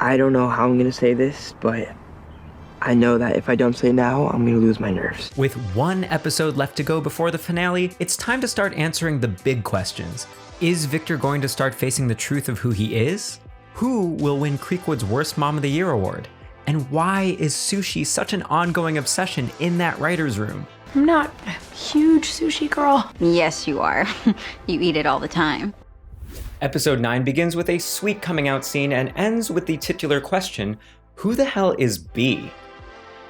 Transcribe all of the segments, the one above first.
I don't know how I'm gonna say this, but I know that if I don't say it now, I'm gonna lose my nerves. With one episode left to go before the finale, it's time to start answering the big questions. Is Victor going to start facing the truth of who he is? Who will win Creekwood's Worst Mom of the Year award? And why is sushi such an ongoing obsession in that writer's room? I'm not a huge sushi girl. Yes, you are. You eat it all the time. Episode 9 begins with a sweet coming out scene and ends with the titular question, who the hell is B?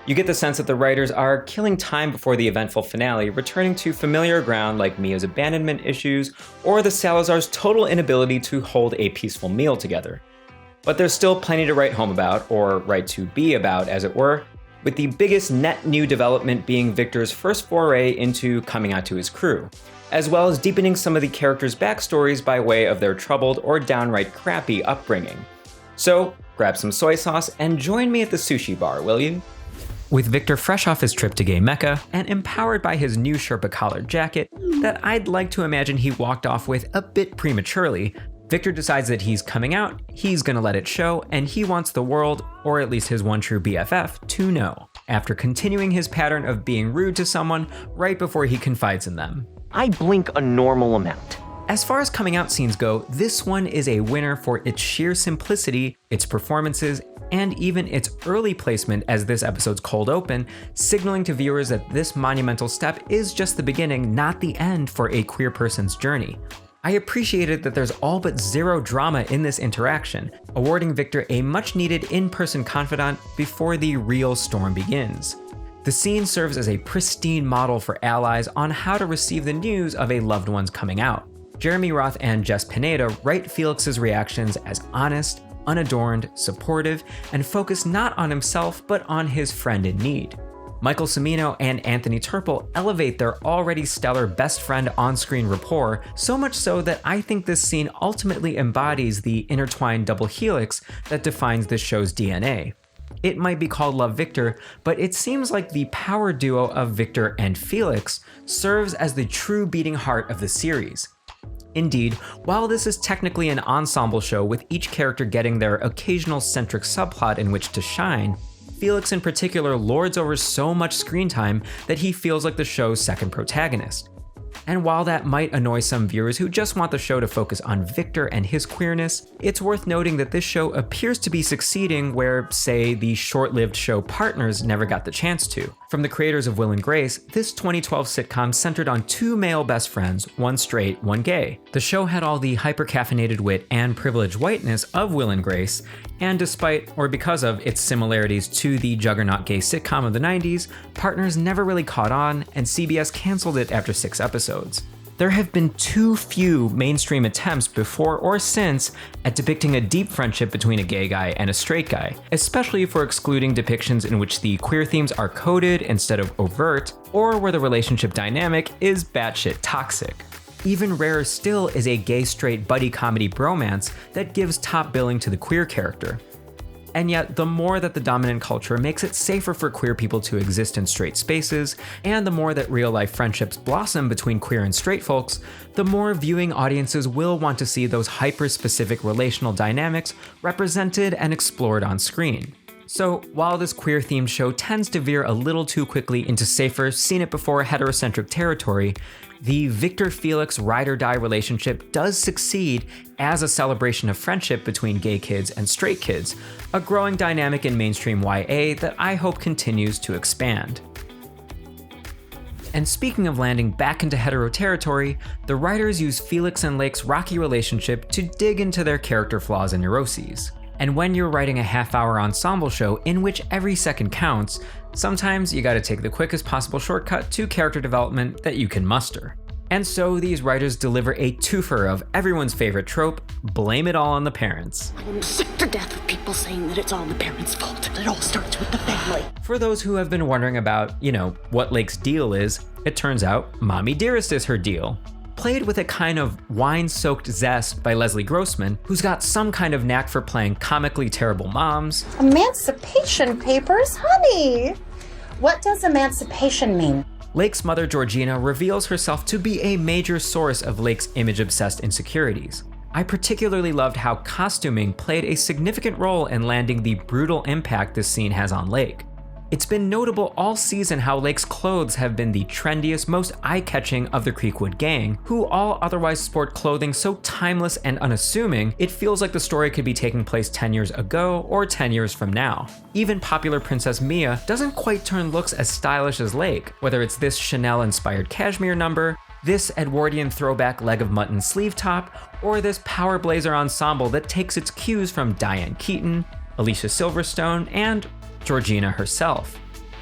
You get the sense that the writers are killing time before the eventful finale, returning to familiar ground like Mia's abandonment issues or the Salazar's total inability to hold a peaceful meal together. But there's still plenty to write home about, or write to be about, as it were, with the biggest net new development being Victor's first foray into coming out to his crew, as well as deepening some of the characters' backstories by way of their troubled or downright crappy upbringing. So, grab some soy sauce and join me at the sushi bar, will you? With Victor fresh off his trip to gay Mecca and empowered by his new Sherpa collared jacket that I'd like to imagine he walked off with a bit prematurely, Victor decides that he's coming out, he's gonna let it show, and he wants the world, or at least his one true BFF, to know, after continuing his pattern of being rude to someone right before he confides in them. I blink a normal amount. As far as coming out scenes go, this one is a winner for its sheer simplicity, its performances, and even its early placement as this episode's cold open, signaling to viewers that this monumental step is just the beginning, not the end for a queer person's journey. I appreciated that there's all but zero drama in this interaction, awarding Victor a much-needed in-person confidant before the real storm begins. The scene serves as a pristine model for allies on how to receive the news of a loved one's coming out. Jeremy Roth and Jess Pineda write Felix's reactions as honest, unadorned, supportive, and focused not on himself but on his friend in need. Michael Cimino and Anthony Turple elevate their already stellar best friend on-screen rapport, so much so that I think this scene ultimately embodies the intertwined double helix that defines this show's DNA. It might be called Love Victor, but it seems like the power duo of Victor and Felix serves as the true beating heart of the series. Indeed, while this is technically an ensemble show with each character getting their occasional centric subplot in which to shine, Felix in particular lords over so much screen time that he feels like the show's second protagonist. And while that might annoy some viewers who just want the show to focus on Victor and his queerness, it's worth noting that this show appears to be succeeding where, say, the short-lived show Partners never got the chance to. From the creators of Will and Grace, this 2012 sitcom centered on two male best friends, one straight, one gay. The show had all the hyper-caffeinated wit and privileged whiteness of Will and Grace, and despite, or because of, its similarities to the juggernaut gay sitcom of the 90s, Partners never really caught on, and CBS canceled it after 6 episodes. There have been too few mainstream attempts before or since at depicting a deep friendship between a gay guy and a straight guy, especially for excluding depictions in which the queer themes are coded instead of overt, or where the relationship dynamic is batshit toxic. Even rarer still is a gay-straight buddy comedy bromance that gives top billing to the queer character. And yet, the more that the dominant culture makes it safer for queer people to exist in straight spaces, and the more that real-life friendships blossom between queer and straight folks, the more viewing audiences will want to see those hyper-specific relational dynamics represented and explored on screen. So, while this queer-themed show tends to veer a little too quickly into safer, seen-it-before heterocentric territory, the Victor-Felix ride-or-die relationship does succeed as a celebration of friendship between gay kids and straight kids, a growing dynamic in mainstream YA that I hope continues to expand. And speaking of landing back into hetero territory, the writers use Felix and Lake's rocky relationship to dig into their character flaws and neuroses. And when you're writing a half-hour ensemble show in which every second counts, sometimes you gotta take the quickest possible shortcut to character development that you can muster. And so these writers deliver a twofer of everyone's favorite trope, blame it all on the parents. I'm sick to death of people saying that it's all the parents' fault. It all starts with the family. For those who have been wondering about, what Lake's deal is, it turns out Mommy Dearest is her deal. Played with a kind of wine-soaked zest by Leslie Grossman, who's got some kind of knack for playing comically terrible moms. Emancipation papers? Honey! What does emancipation mean? Lake's mother, Georgina, reveals herself to be a major source of Lake's image-obsessed insecurities. I particularly loved how costuming played a significant role in landing the brutal impact this scene has on Lake. It's been notable all season how Lake's clothes have been the trendiest, most eye-catching of the Creekwood gang, who all otherwise sport clothing so timeless and unassuming, it feels like the story could be taking place 10 years ago or 10 years from now. Even popular Princess Mia doesn't quite turn looks as stylish as Lake, whether it's this Chanel-inspired cashmere number, this Edwardian throwback leg of mutton sleeve top, or this power blazer ensemble that takes its cues from Diane Keaton, Alicia Silverstone, and Georgina herself.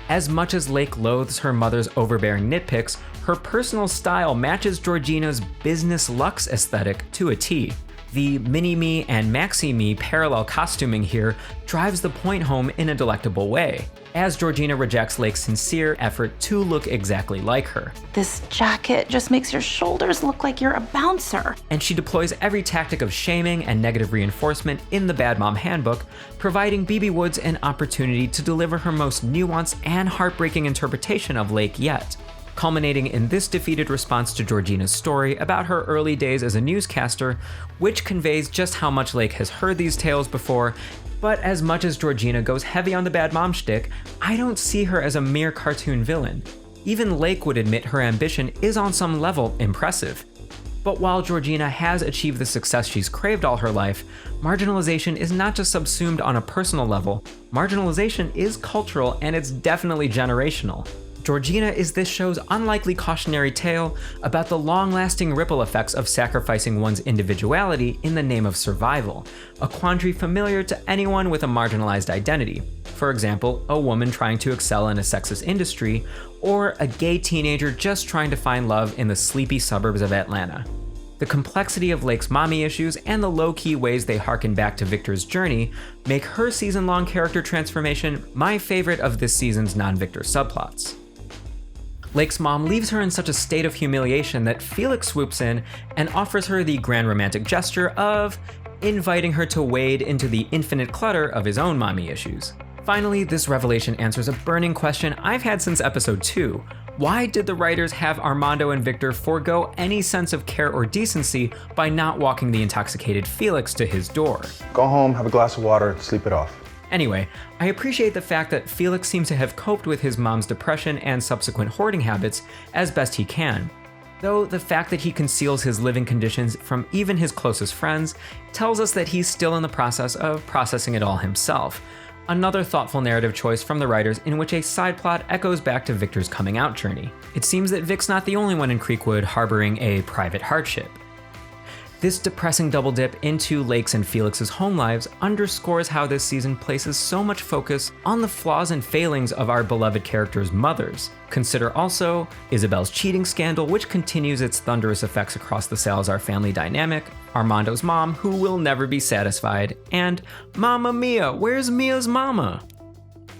As much as Lake loathes her mother's overbearing nitpicks, her personal style matches Georgina's business luxe aesthetic to a T. The mini-me and maxi-me parallel costuming here drives the point home in a delectable way, as Georgina rejects Lake's sincere effort to look exactly like her. This jacket just makes your shoulders look like you're a bouncer. And she deploys every tactic of shaming and negative reinforcement in the Bad Mom Handbook, providing BB Woods an opportunity to deliver her most nuanced and heartbreaking interpretation of Lake yet, culminating in this defeated response to Georgina's story about her early days as a newscaster, which conveys just how much Lake has heard these tales before. But as much as Georgina goes heavy on the bad mom shtick, I don't see her as a mere cartoon villain. Even Lake would admit her ambition is on some level impressive. But while Georgina has achieved the success she's craved all her life, marginalization is not just subsumed on a personal level. Marginalization is cultural, and it's definitely generational. Georgina is this show's unlikely cautionary tale about the long-lasting ripple effects of sacrificing one's individuality in the name of survival, a quandary familiar to anyone with a marginalized identity. For example, a woman trying to excel in a sexist industry, or a gay teenager just trying to find love in the sleepy suburbs of Atlanta. The complexity of Lake's mommy issues and the low-key ways they harken back to Victor's journey make her season-long character transformation my favorite of this season's non-Victor subplots. Lake's mom leaves her in such a state of humiliation that Felix swoops in and offers her the grand romantic gesture of inviting her to wade into the infinite clutter of his own mommy issues. Finally, this revelation answers a burning question I've had since episode 2. Why did the writers have Armando and Victor forego any sense of care or decency by not walking the intoxicated Felix to his door? Go home, have a glass of water, sleep it off. Anyway, I appreciate the fact that Felix seems to have coped with his mom's depression and subsequent hoarding habits as best he can. Though the fact that he conceals his living conditions from even his closest friends tells us that he's still in the process of processing it all himself. Another thoughtful narrative choice from the writers in which a side plot echoes back to Victor's coming out journey. It seems that Vic's not the only one in Creekwood harboring a private hardship. This depressing double dip into Lake's and Felix's home lives underscores how this season places so much focus on the flaws and failings of our beloved characters' mothers. Consider also Isabel's cheating scandal, which continues its thunderous effects across the Salazar family dynamic, Armando's mom, who will never be satisfied, and Mamma Mia, where's Mia's mama?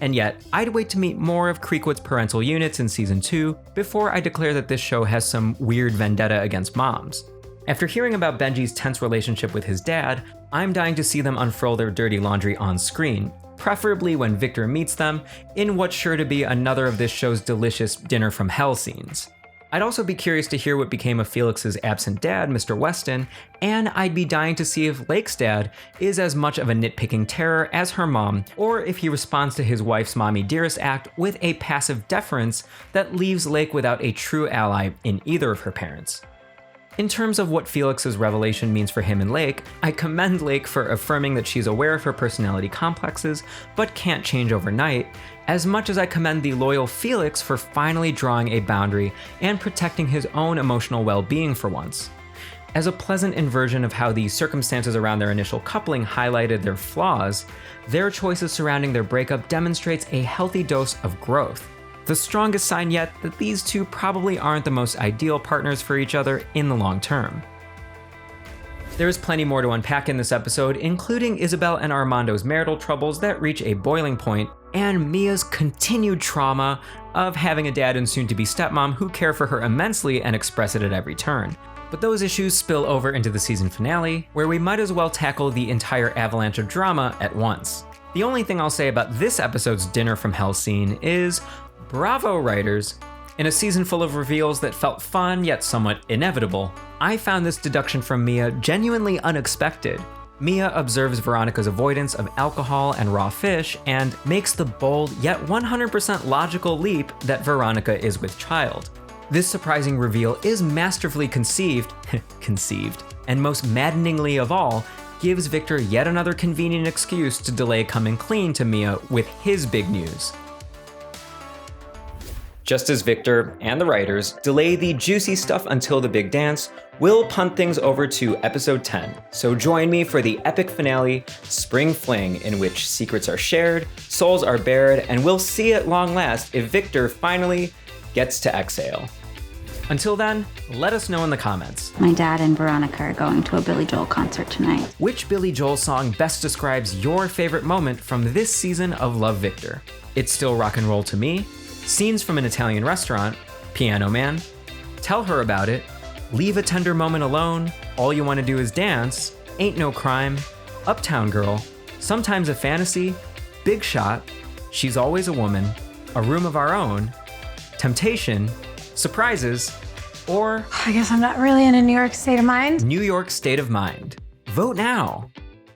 And yet, I'd wait to meet more of Creekwood's parental units in season 2 before I declare that this show has some weird vendetta against moms. After hearing about Benji's tense relationship with his dad, I'm dying to see them unfurl their dirty laundry on screen, preferably when Victor meets them in what's sure to be another of this show's delicious dinner from hell scenes. I'd also be curious to hear what became of Felix's absent dad, Mr. Weston, and I'd be dying to see if Lake's dad is as much of a nitpicking terror as her mom, or if he responds to his wife's mommy dearest act with a passive deference that leaves Lake without a true ally in either of her parents. In terms of what Felix's revelation means for him and Lake, I commend Lake for affirming that she's aware of her personality complexes, but can't change overnight, as much as I commend the loyal Felix for finally drawing a boundary and protecting his own emotional well-being for once. As a pleasant inversion of how the circumstances around their initial coupling highlighted their flaws, their choices surrounding their breakup demonstrates a healthy dose of growth. The strongest sign yet that these two probably aren't the most ideal partners for each other in the long term. There is plenty more to unpack in this episode, including Isabel and Armando's marital troubles that reach a boiling point, and Mia's continued trauma of having a dad and soon-to-be stepmom who care for her immensely and express it at every turn. But those issues spill over into the season finale, where we might as well tackle the entire avalanche of drama at once. The only thing I'll say about this episode's Dinner from Hell scene is, bravo writers, In a season full of reveals that felt fun yet somewhat inevitable, I found this deduction from Mia genuinely unexpected. Mia observes Veronica's avoidance of alcohol and raw fish and makes the bold yet 100% logical leap that Veronica is with child. This surprising reveal is masterfully conceived, and most maddeningly of all, gives Victor yet another convenient excuse to delay coming clean to Mia with his big news. Just as Victor and the writers delay the juicy stuff until the big dance, we'll punt things over to episode 10. So join me for the epic finale, Spring Fling, in which secrets are shared, souls are bared, and we'll see at long last if Victor finally gets to exhale. Until then, let us know in the comments. My dad and Veronica are going to a Billy Joel concert tonight. Which Billy Joel song best describes your favorite moment from this season of Love, Victor? It's Still Rock and Roll to Me, Scenes from an Italian Restaurant, Piano Man, Tell Her About It, Leave a Tender Moment Alone, All You Want to Do Is Dance, Ain't No Crime, Uptown Girl, Sometimes a Fantasy, Big Shot, She's Always a Woman, A Room of Our Own, Temptation, Surprises, or I guess I'm not really in a New York state of mind. New York State of Mind. Vote now!